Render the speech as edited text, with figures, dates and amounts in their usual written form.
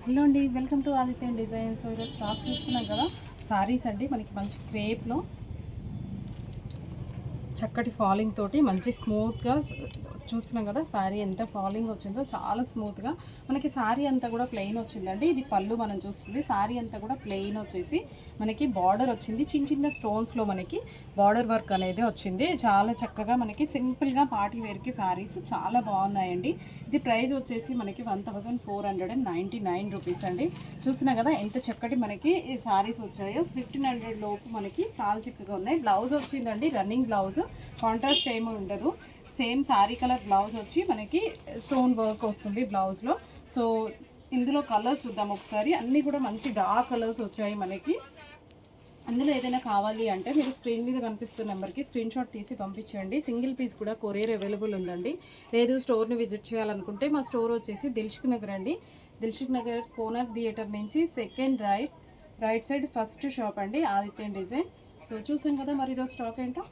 Hello అండి, welcome to Adithyan design. So ఈరోజు stock చూస్తున్నాం కదా, సారీస్ అండి. మనకి మంచి క్రేప్లో చక్కటి ఫాలింగ్ తోటి మంచి స్మూత్గా చూస్తున్నాం కదా. శారీ ఎంత ఫాలింగ్ వచ్చిందో, చాలా స్మూత్గా. మనకి శారీ అంతా కూడా ప్లెయిన్ వచ్చిందండి. ఇది పళ్ళు మనం చూస్తుంది. శారీ అంతా కూడా ప్లెయిన్ వచ్చేసి మనకి బార్డర్ వచ్చింది. చిన్న చిన్న స్టోన్స్లో మనకి బార్డర్ వర్క్ అనేది వచ్చింది. చాలా చక్కగా మనకి సింపుల్గా పార్టీ వేర్కి శారీస్ చాలా బాగున్నాయండి. ఇది ప్రైస్ వచ్చేసి మనకి 1499 రూపీస్ అండి. చూస్తున్నాం కదా ఎంత చక్కటి మనకి ఈ శారీస్ వచ్చాయో. 1500 లోపు మనకి చాలా చక్కగా ఉన్నాయి. బ్లౌజ్ వచ్చిందండి, రన్నింగ్ బ్లౌజ్, కాంట్రాస్ట్ ఏమీ ఉండదు. సేమ్ శారీ కలర్ బ్లౌజ్ వచ్చి మనకి స్టోన్ వర్క్ వస్తుంది బ్లౌజ్లో. సో ఇందులో కలర్స్ చూద్దాం ఒకసారి. అన్నీ కూడా మంచి డార్క్ కలర్స్ వచ్చాయి మనకి. అందులో ఏదైనా కావాలి అంటే మీరు స్క్రీన్ మీద కనిపిస్తున్న నెంబర్కి స్క్రీన్ షాట్ తీసి పంపించండి. సింగిల్ పీస్ కూడా కొరియర్ అవైలబుల్ ఉందండి. లేదు స్టోర్ని విజిట్ చేయాలనుకుంటే మా స్టోర్ వచ్చేసి దిల్సుఖ్ నగర్ అండి. దిల్సుఖ్ నగర్ కోనర్ థియేటర్ నుంచి second right side first shop అండి, ఆదిత్యన్ డిజైన్. సో చూసాం కదా మరి ఈరోజు స్టాక్ ఏంటో.